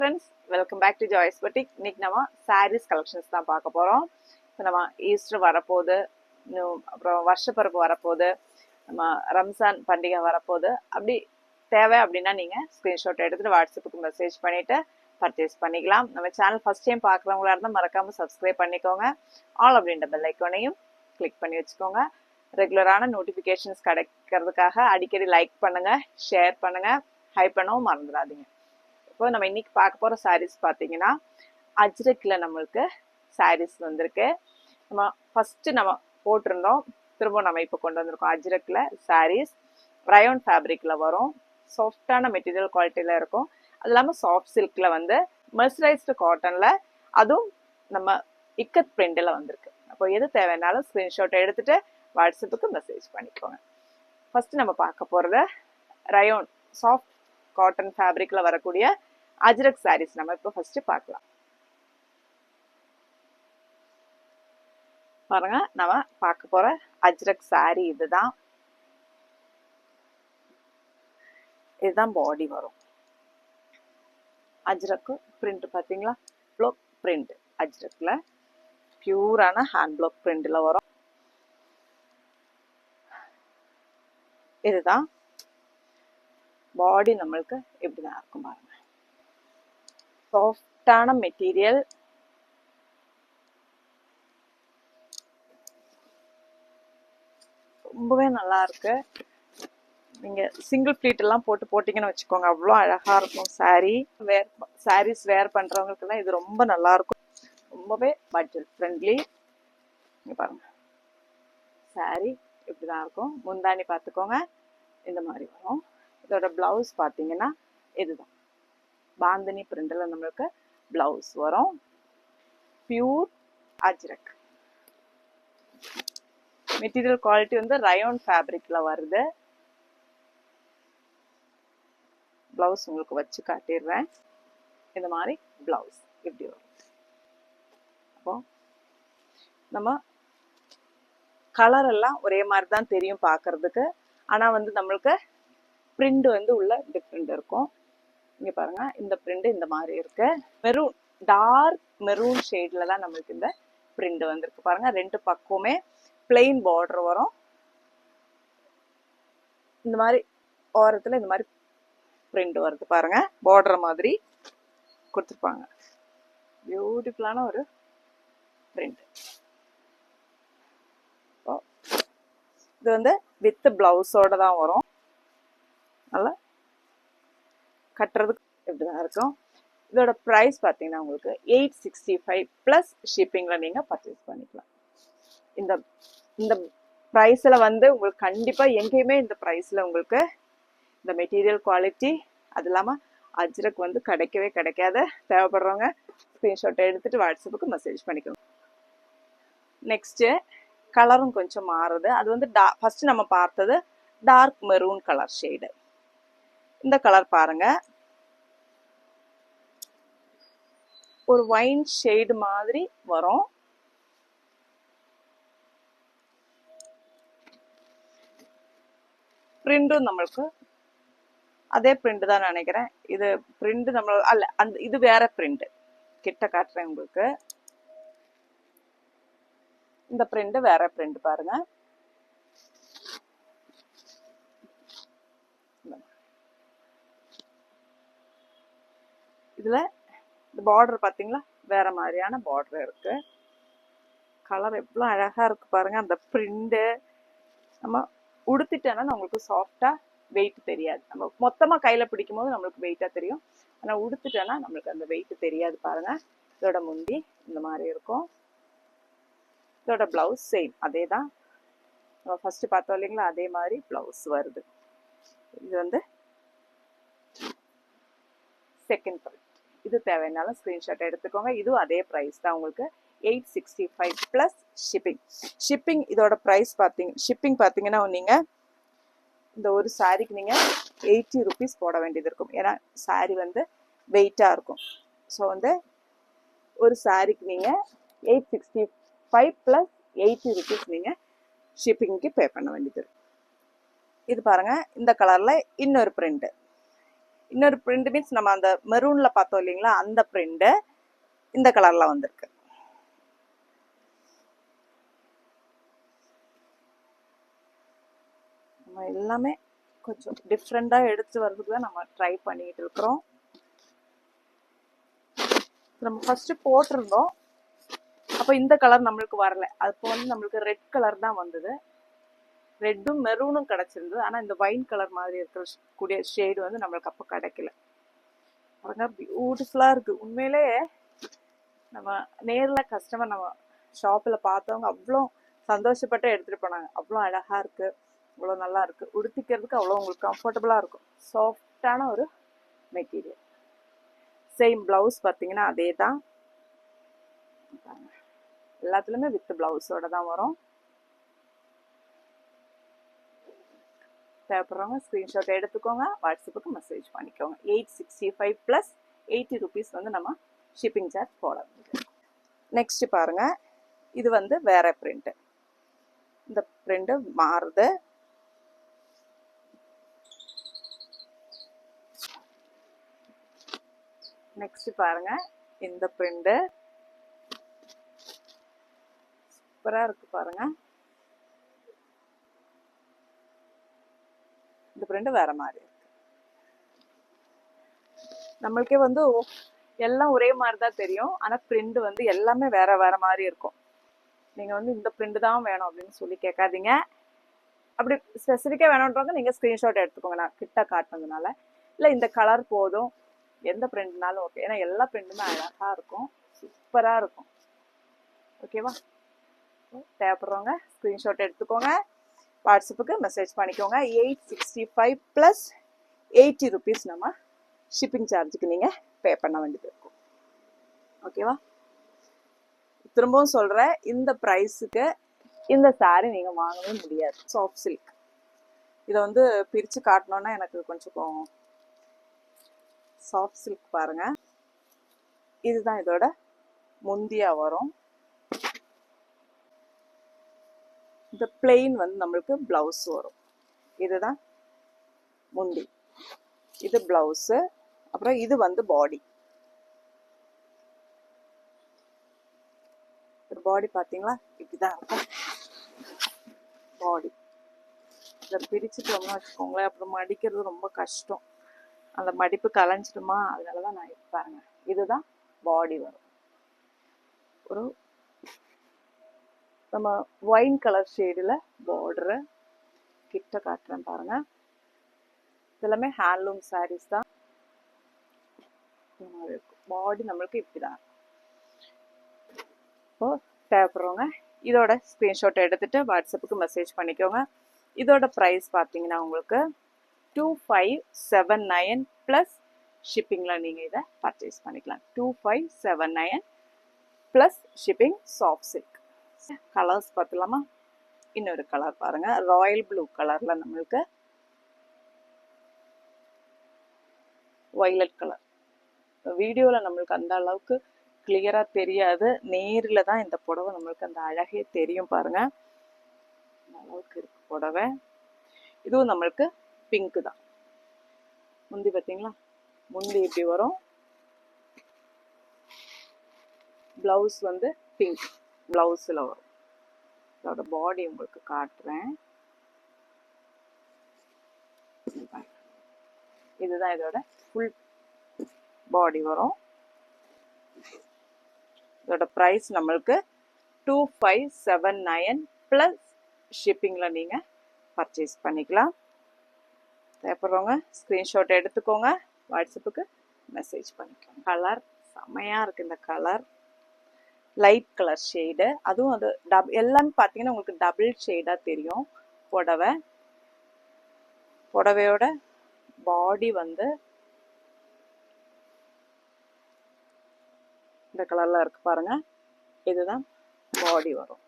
Friends, welcome back to Joy's Boutique. இன்னைக்கு நம்ம sarees collections தான் பார்க்க போறோம். இப்போ நம்ம ஈஸ்டர் வரப்போகுது, அப்புறம் வருஷப்பிறப்பு வரப்போகுது, நம்ம ரம்ஜான் பண்டிகை வரப்போகுது. அப்படி தேவை அப்படின்னா நீங்க ஸ்கிரீன்ஷாட் எடுத்துட்டு வாட்ஸ்அப்புக்கு மெசேஜ் பண்ணிட்டு பர்ச்சேஸ் பண்ணிக்கலாம். நம்ம சேனல் ஃபர்ஸ்ட் டைம் பார்க்குறவங்களா இருந்தால் மறக்காம சப்ஸ்கிரைப் பண்ணிக்கோங்க. ஆல் அப்படின்ற பெல் ஐக்கானையும் கிளிக் பண்ணி வச்சுக்கோங்க. ரெகுலரான நோட்டிஃபிகேஷன்ஸ் கிடைக்கிறதுக்காக அடிக்கடி லைக் பண்ணுங்க, ஷேர் பண்ணுங்க, ஹைப் பண்ணவும் மறந்துடாதீங்க. இப்போ நம்ம இன்னைக்கு பார்க்க போற சாரீஸ் பார்த்தீங்கன்னா அஜ்ரக்ல நம்மளுக்கு சாரீஸ் வந்திருக்கு. நம்ம ஃபர்ஸ்ட் நம்ம போட்டிருந்தோம், திரும்ப நம்ம இப்போ கொண்டு வந்திருக்கோம். அஜ்ரக்ல சாரீஸ் ரயோன் ஃபேப்ரிக்ல வரும், சாஃப்டான மெட்டீரியல் குவாலிட்டியில இருக்கும். அது இல்லாமல் சாஃப்ட் சில்க்ல வந்து மெர்சரைஸ்டு காட்டன்ல, அதுவும் நம்ம இக்கத் பிரிண்ட்ல வந்திருக்கு. அப்போ எது தேவைன்னாலும் ஸ்கிரீன்ஷாட் எடுத்துட்டு வாட்ஸ்அப்புக்கு மெசேஜ் பண்ணிக்கோங்க. ஃபர்ஸ்ட் நம்ம பார்க்க போறது ரயோன் சாஃப்ட் காட்டன் ஃபேப்ரிக்ல வரக்கூடிய அஜ்ரக் சாரீஸ் நம்ம இப்போ ஃபர்ஸ்ட் பார்க்கலாம். பாருங்க, நம்ம பார்க்க போற அஜ்ரக் சாரி இதுதான். இதுதான் பாடி வரும். அஜ்ரக் பிரிண்ட் பாத்தீங்களா, ப்ளோக் பிரிண்ட். அஜ்ரக்ல பியூரான ஹேண்ட் ப்ளோக் பிரிண்ட்ல வரும். இதுதான் பாடி. நம்மளுக்கு எப்படிதான் இருக்கும் பாருங்க. சாஃப்டான மெட்டீரியல், ரொம்பவே நல்லா இருக்கு. நீங்க சிங்கிள் ப்ளீட் எல்லாம் போட்டீங்கன்னு வச்சுக்கோங்க, அவ்வளோ அழகா இருக்கும். சாரீஸ் வேர் பண்றவங்களுக்கு எல்லாம் இது ரொம்ப நல்லா இருக்கும். ரொம்பவே பட்ஜெட் ஃப்ரெண்ட்லி. இங்க பாருங்க, சாரி இப்படிதான் இருக்கும். முந்தானி பார்த்துக்கோங்க, இந்த மாதிரி வரும். இதோட பிளவுஸ் பார்த்தீங்கன்னா இதுதான் பாந்தினி பிரிண்ட்ல நம்மளுக்கு பிளவுஸ் வரும். பியூர் அஜ்ரக் மெட்டீரியல் குவாலிட்டி வந்து ரயோன் ஃபேப்ரிக்ல வருது. பிளவுஸ் உங்களுக்கு வச்சு காட்டிடுறேன். இந்த மாதிரி பிளவுஸ் இப்படி வரும். அப்போ நம்ம கலர் எல்லாம் ஒரே மாதிரி தான் தெரியும் பார்க்கறதுக்கு, ஆனா வந்து நம்மளுக்கு பிரிண்ட் வந்து உள்ள டிஃப்ரெண்ட் இருக்கும். இங்க பாருங்க, இந்த பிரிண்ட் இந்த மாதிரி இருக்கு. மெரூன், டார்க் மெரூன் ஷேட்ல தான் நம்மளுக்கு இந்த பிரிண்ட் வந்திருக்கு. பாருங்க, ரெண்டு பக்கமுமே பிளெயின் பார்டர் வரும். இந்த மாதிரி ஓரத்துல இந்த மாதிரி பிரிண்ட் வருது பாருங்க, பார்டர் மாதிரி கொடுத்துருப்பாங்க. பியூட்டிஃபுல்லான ஒரு பிரிண்ட். இது வந்து வித் பிளவுஸோட தான் வரும். நல்லா கட்டுறதுக்கு இப்படிதான் இருக்கும். இதோட ப்ரைஸ் பார்த்தீங்கன்னா உங்களுக்கு 865 ப்ளஸ் ஷிப்பிங்கில் நீங்கள் பர்ச்சேஸ் பண்ணிக்கலாம். இந்த இந்த ப்ரைஸில் வந்து உங்களுக்கு கண்டிப்பாக எங்கேயுமே இந்த ப்ரைஸில் உங்களுக்கு இந்த மெட்டீரியல் குவாலிட்டி, அது இல்லாமல் அஜ்ரக் வந்து கிடைக்கவே கிடைக்காது. தேவைப்படுறவங்க ஸ்க்ரீன்ஷாட் எடுத்துகிட்டு வாட்ஸ்அப்புக்கு மெசேஜ் பண்ணிக்கோங்க. நெக்ஸ்ட்டு கலரும் கொஞ்சம் மாறுது. அது வந்து ஃபர்ஸ்ட் நம்ம பார்த்தது டார்க் மெரூன் கலர் ஷேடு. இந்த கலர் பாருங்க, ஒரு வைன் ஷேடு மாதிரி வரும். பிரிண்டும் நம்மளுக்கு அதே பிரிண்ட் தான் நினைக்கிறேன். இது பிரிண்ட் நம்ம அல்ல, அந்த இது வேற பிரிண்ட். கிட்ட காட்டுறேன் உங்களுக்கு. இந்த பிரிண்ட் வேற பிரிண்ட் பாருங்க. இதுல இந்த பார்டர் பாத்தீங்களா, வேற மாதிரியான பார்டர் இருக்கு. கலர் எவ்வளவு அழகா இருக்கு பாருங்க. அந்த பிரிண்ட் நம்ம உடுத்திட்டோன்னா நம்மளுக்கு சாஃப்டா வெயிட் தெரியாது. நம்ம மொத்தமா கையில பிடிக்கும் போது நம்மளுக்கு வெயிட்டா தெரியும், ஆனா உடுத்துட்டோன்னா நம்மளுக்கு அந்த வெயிட் தெரியாது. பாருங்க, இதோட முந்தி இந்த மாதிரி இருக்கும். இதோட பிளவுஸ் சேம் அதே தான், நம்ம ஃபர்ஸ்ட் பார்த்தோம் இல்லைங்களா, அதே மாதிரி பிளவுஸ் வருது. இது வந்து செகண்ட் பிரிண்ட். இது தேவைன்னாலும் ஸ்கிரீன்ஷாட் எடுத்துக்கோங்க. இதுவும் அதே ப்ரைஸ் தான் உங்களுக்கு, 865 ப்ளஸ் ஷிப்பிங். இதோட ப்ரைஸ் ஷிப்பிங் பார்த்தீங்கன்னா நீங்கள் இந்த ஒரு சாரிக்கு நீங்கள் 80 ருபீஸ் போட வேண்டியது இருக்கும். ஏன்னா சாரி வந்து வெயிட்டாக இருக்கும். ஸோ வந்து ஒரு சாரிக்கு நீங்கள் 865 ப்ளஸ் 80 ருபீஸ் நீங்கள் ஷிப்பிங்க்கு பே பண்ண வேண்டியது இருக்கும். இது பாருங்க, இந்த கலரில் இன்னொரு பிரிண்ட். இன்னொரு பிரிண்ட் மீன்ஸ் நம்ம அந்த மெரூன்ல பார்த்தோம் இல்லைங்களா, அந்த பிரிண்ட் இந்த கலர்ல வந்திருக்கு. நம்ம எல்லாமே கொஞ்சம் டிஃப்ரெண்டா எடுத்து வர்றதுக்கு தான் நம்ம ட்ரை பண்ணிட்டு இருக்கிறோம். நம்ம ஃபர்ஸ்ட் போட்டிருந்தோம், அப்போ இந்த கலர் நம்மளுக்கு வரல. அப்போ வந்து நம்மளுக்கு ரெட் கலர் தான் வந்தது. ரெட்டும் மெரூனும் கிடைச்சிருந்தது. ஆனா இந்த வைன் கலர் மாதிரி இருக்கிற கூடிய ஷேடு வந்து நம்மளுக்கு அப்போ கிடைக்கல. பாருங்க, பியூட்டிஃபுல்லா இருக்கு. உண்மையிலே நம்ம நேர்ல கஸ்டமர் நம்ம ஷாப்ல பார்த்தவங்க அவ்வளோ சந்தோஷப்பட்டு எடுத்துட்டு போனாங்க. அவ்வளோ அழகா இருக்கு, அவ்வளோ நல்லா இருக்கு, உடுத்திக்கிறதுக்கு அவ்வளோ உங்களுக்கு கம்ஃபர்டபுளா இருக்கும். சாஃப்டான ஒரு மெட்டீரியல். சேம் பிளவுஸ் பார்த்தீங்கன்னா அதே தான், எல்லாத்துலயுமே வித் பிளவுஸோட தான் வரும். தேவைப்படுறவங்க ஸ்கிரீன்ஷாட் எடுத்துக்கோங்க, வாட்ஸ்அப்புக்கு மெசேஜ் பண்ணிக்கோங்க. 865 + 80 rupees வந்து நம்ம ஷிப்பிங் சார்ஜ் போட முடியும். நெக்ஸ்ட் பாருங்க, இது வந்து வேற பிரிண்ட். இந்த பிரிண்ட் மாறுது. நெக்ஸ்ட் பாருங்க, இந்த பிரிண்ட் சூப்பரா இருக்கு பாருங்க. இந்த பிரிண்ட் வேற மாதிரி இருக்கு. நம்மளுக்கே வந்து எல்லாம் ஒரே மாதிரி தான் தெரியும், ஆனா பிரிண்ட் வந்து எல்லாமே வேற வேற மாதிரி இருக்கும். நீங்க வந்து இந்த பிரிண்ட் தான் வேணும் அப்படின்னு சொல்லி கேட்காதீங்க. அப்படி ஸ்பெசிஃபிக்கா வேணும்ன்றவங்க நீங்க ஸ்கிரீன்ஷாட் எடுத்துக்கோங்க, நான் கிட்ட காட்டுனதுனால. இல்ல இந்த கலர் போதும், எந்த பிரிண்ட்னாலும் ஓகே. ஏன்னா எல்லா பிரிண்ட்டுமே அழகா இருக்கும், சூப்பரா இருக்கும். ஓகேவா? தேவைப்படுறவங்க ஸ்கிரீன்ஷாட் எடுத்துக்கோங்க, வாட்ஸ்அப்புக்கு மெசேஜ் பண்ணிக்கோங்க. 865 + 80 rupees நம்ம ஷிப்பிங் சார்ஜுக்கு நீங்க பே பண்ண வேண்டியது இருக்கும். ஓகேவா? திரும்பவும் சொல்றேன், இந்த பிரைஸுக்கு இந்த சாரி நீங்க வாங்கவே முடியாது. Soft silk. இதை வந்து பிரிச்சு காட்டணும்னா எனக்கு கொஞ்சம் சாஃப்ட் சில்க் பாருங்க. இதுதான் இதோட முந்தியா வரும். இந்த பிளெயின் வந்து நம்மளுக்கு பிளவுஸ் வரும். இதுதான் முந்தி, இது பிளவுஸ், அப்புறம் இது வந்து பாடி. பாடி பாத்தீங்களா, இப்படிதான் இருக்கும் பாடி. இதை பிரிச்சுட்டோம்னா வச்சுக்கோங்களேன், அப்புறம் மடிக்கிறது ரொம்ப கஷ்டம். அந்த மடிப்பு கலைஞ்சிடுமா, அதனாலதான் நான் பாருங்க, இதுதான் பாடி வரும். ஒரு நம்ம ஒயின் கலர் ஷேடில் பார்டரு கிட்ட காட்டுறேன் பாருங்க. இதெல்லாமே ஹேண்ட்லூம் சாரீஸ் தான். பாடி நம்மளுக்கு இப்படிதான். இப்போ தேவைப்படுறவங்க இதோட ஸ்கிரீன்ஷாட் எடுத்துட்டு வாட்ஸ்அப்புக்கு மெசேஜ் பண்ணிக்கோங்க. இதோட ப்ரைஸ் பார்த்தீங்கன்னா உங்களுக்கு 2579 + ஷிப்பிங்கில் நீங்கள் இதை பர்ச்சேஸ் பண்ணிக்கலாம். 2579 + ஷிப்பிங். Soft silk. கலர்ஸ் பார்த்துலாமா? இன்னொரு கலர் பாருங்க, ராயல் ப்ளூ கலர்ல நம்மளுக்கு வயலட் கலர். வீடியோவில் நம்மளுக்கு அந்த அளவுக்கு கிளியரா தெரியாது, நேரில் தான் இந்த புடவை நம்மளுக்கு அந்த அழகே தெரியும் பாருங்க. அந்த அளவுக்கு இருக்கு புடவை. இதுவும் நம்மளுக்கு பிங்க் தான். முந்தி பார்த்தீங்களா, முந்தி இப்படி வரும். பிளவுஸ் வந்து பிங்க் பிளவுஸ்ல வரும். அதோட பாடி உங்களுக்கு காட்டுறேன். இதுதான் இதோட ஃபுல் பாடி வரும். இதோட ப்ரைஸ் நம்மளுக்கு 2579 + ஷிப்பிங்ல நீங்க பர்ச்சேஸ் பண்ணிக்கலாம். தேவைப்படுறவங்க ஸ்கிரீன்ஷாட் எடுத்துக்கோங்க, வாட்ஸ்அப்புக்கு மெசேஜ் பண்ணிக்கோங்க. கலர் செம்மையா இருக்கு. இந்த கலர் லைட் கலர் ஷேடு, அதுவும் அது எல்லாமே பார்த்தீங்கன்னா உங்களுக்கு டபுள் ஷேடா தெரியும். புடவையோட பாடி வந்து இந்த கலர்ல இருக்கு பாருங்க. இதுதான் பாடி வரும்.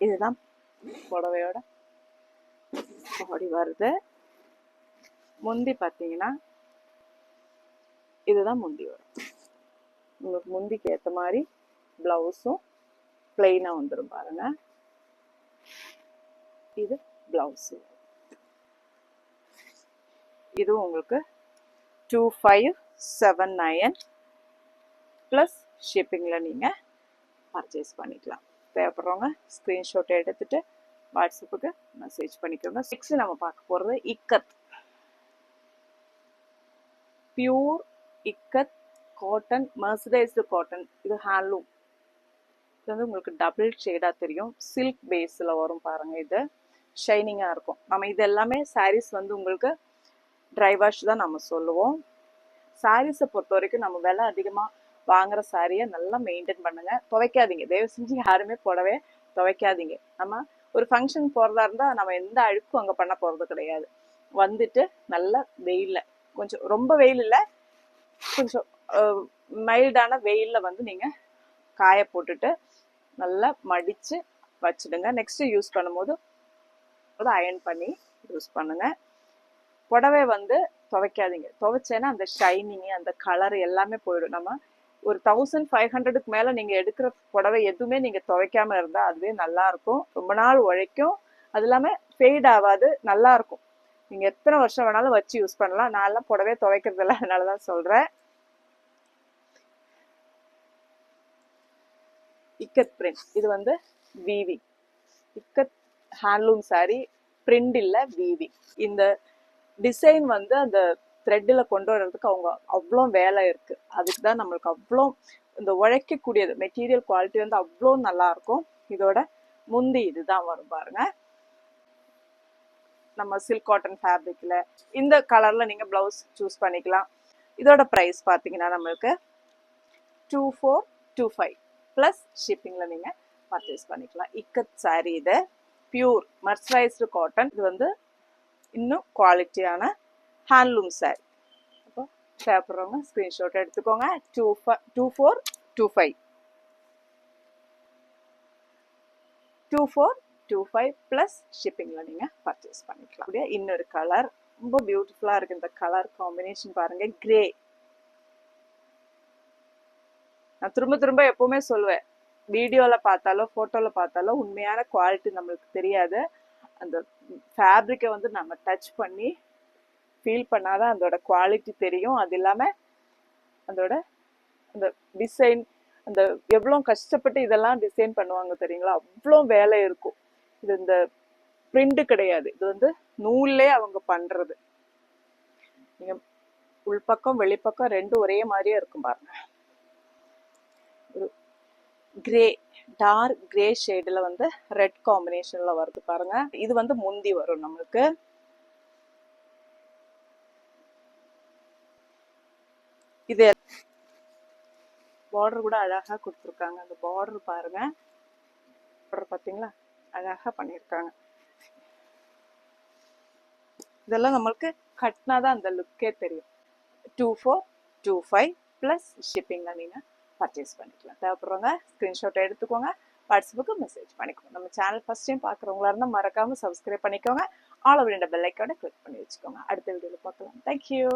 இதுதான் புடவையோட பாடி வருது. முந்தி பார்த்தீங்கன்னா இதுதான் முந்தி வரும். உங்களுக்கு முந்திக்கு ஏற்ற மாதிரி பிளவுஸும் பிளெயினா வந்துடும் பாருங்க. இது பிளவுஸ். இதுவும் உங்களுக்கு 2579 ப்ளஸ் ஷிப்பிங்கில் நீங்கள் பர்ச்சேஸ் பண்ணிக்கலாம். தேவைப்படுறவங்க ஸ்க்ரீன்ஷாட் எடுத்துகிட்டு வாட்ஸ்அப்புக்கு மெசேஜ் பண்ணிக்கோங்க. நெக்ஸ்ட் நம்ம பார்க்க போகிறது ikat, pure ikat cotton, mercerised cotton. இது ஹேண்ட்லூம். இது வந்து உங்களுக்கு டபுள் ஷேடாக தெரியும், சில்க் பேஸில் வரும் பாருங்கள். இது ஷைனிங்காக இருக்கும். நம்ம இது எல்லாமே சாரீஸ் வந்து உங்களுக்கு ட்ரை வாஷ் தான் நம்ம சொல்லுவோம். சாரீஸை பொறுத்த வரைக்கும் நம்ம விலை அதிகமாக வாங்குற சாரியை நல்லா மெயின்டைன் பண்ணுங்க, துவைக்காதீங்க. தயவு செஞ்சு யாருமே புடவே துவைக்காதீங்க. நம்ம ஒரு ஃபங்க்ஷன் போகிறதா இருந்தால் நம்ம எந்த அழுக்கும் அங்கே பண்ண போகிறது கிடையாது. வந்துட்டு நல்லா வெயிலில், கொஞ்சம் ரொம்ப வெயில் இல்லை, கொஞ்சம் மைல்டான வெயிலில் வந்து நீங்கள் காய போட்டுட்டு நல்லா மடித்து வச்சுடுங்க. நெக்ஸ்ட்டு யூஸ் பண்ணும்போது அயர்ன் பண்ணி யூஸ் பண்ணுங்க. புடவை வந்து துவைக்காதீங்க. துவைச்சேன்னா அந்த ஷைனிங்கு, அந்த கலர் எல்லாமே போயிடும். நம்ம ஒரு 1500க்கு மேலே நீங்கள் எடுக்கிற புடவை எதுவுமே நீங்கள் துவைக்காமல் இருந்தால் அதுவே நல்லாயிருக்கும், ரொம்ப நாள் உழைக்கும். அது இல்லாமல் ஃபெய்ட் ஆகாது, நல்லாயிருக்கும். நீங்கள் எத்தனை வருஷம் வேணாலும் வச்சு யூஸ் பண்ணலாம். நான்லாம் புடவை துவைக்கிறதில்ல, அதனால தான் சொல்கிறேன். இக்கத் பிரிண்ட், இது வந்து weaving. Ikat handloom sorry, print இல்லை, வீவிங். இந்த டிசைன் வந்து அந்த த்ரெட்டில் கொண்டு வர்றதுக்கு அவங்க அவ்வளோ வேலை இருக்குது. அதுக்கு தான் நம்மளுக்கு அவ்வளோ இந்த உழைக்கக்கூடியது. மெட்டீரியல் குவாலிட்டி வந்து அவ்வளோ நல்லாயிருக்கும். இதோட முந்தி இதுதான் வரும் பாருங்க. நம்ம சில்க் காட்டன் ஃபேப்ரிக்கில் இந்த கலரில் நீங்கள் ப்ளவுஸ் சூஸ் பண்ணிக்கலாம். இதோட ப்ரைஸ் பார்த்தீங்கன்னா நம்மளுக்கு 2425 ப்ளஸ் ஷிப்பிங்கில் நீங்கள் பர்ச்சேஸ் பண்ணிக்கலாம். இக்கத் சாரீ, இது பியூர் மர்சரைஸ்டு காட்டன். இது வந்து இன்னும் குவாலிட்டியான ஹேண்ட்லூம் சாரி. அப்போ தேவைப்படுறவங்க ஸ்க்ரீன்ஷாட் எடுத்துக்கோங்க. 2425 ப்ளஸ் ஷிப்பிங்கில் நீங்கள் பர்ச்சேஸ் பண்ணிக்கலாம். அப்படியே இன்னொரு கலர் ரொம்ப பியூட்டிஃபுல்லாக இருக்குது. இந்த கலர் காம்பினேஷன் பாருங்கள், கிரே. நான் திரும்ப திரும்ப எப்போவுமே சொல்லுவேன், வீடியோவில் பார்த்தாலோ ஃபோட்டோவில் பார்த்தாலோ உண்மையான குவாலிட்டி நம்மளுக்கு தெரியாது. அந்த ஃபேப்ரிக்கை வந்து நம்ம டச் பண்ணி ஃபீல் பண்ணாதான் அதோட குவாலிட்டி தெரியும். அது இல்லாமல் அதோட அந்த டிசைன், அந்த எவ்வளோ கஷ்டப்பட்டு இதெல்லாம் டிசைன் பண்ணுவாங்க தெரியுங்களா, அவ்வளோ வேலை இருக்கும். இது இந்த பிரிண்ட் கிடையாது, இது வந்து நூல்லே அவங்க பண்ணுறது. நீங்கள் உள்பக்கம் வெளிப்பக்கம் ரெண்டும் ஒரே மாதிரியே இருக்கும் பாருங்க. ஒரு கிரே, டார்க் கிரே ஷேடில் வந்து ரெட் காம்பினேஷனில் வருது பாருங்க. இது வந்து முந்தி வரும் நம்மளுக்கு. இது பார்டர் கூட அழகாக கொடுத்துருக்காங்க. அந்த பார்டர் பாருங்க, பார்டர் பார்த்தீங்களா, அழகாக பண்ணியிருக்காங்க. இதெல்லாம் நம்மளுக்கு கட்டினா தான் அந்த லுக்கே தெரியும். 2425 ப்ளஸ் ஷிப்பிங்கில் நீங்கள் பர்ச்சேஸ் பண்ணிக்கலாம். தேவைப்படுறவங்க ஸ்க்ரீன்ஷாட் எடுத்துக்கோங்க, வாட்ஸ்அப்புக்கு மெசேஜ் பண்ணிக்கோங்க. நம்ம சேனல் ஃபஸ்ட் டைம் பார்க்குறவங்களா இருந்தால் மறக்காமல் சப்ஸ்கிரைப் பண்ணிக்கோங்க. ஆல் ஓவர் இந்த பெல் ஐக்கானை கிளிக் பண்ணி வச்சுக்கோங்க. அடுத்த வீடியோவில் பார்க்கலாம். தேங்க்யூ.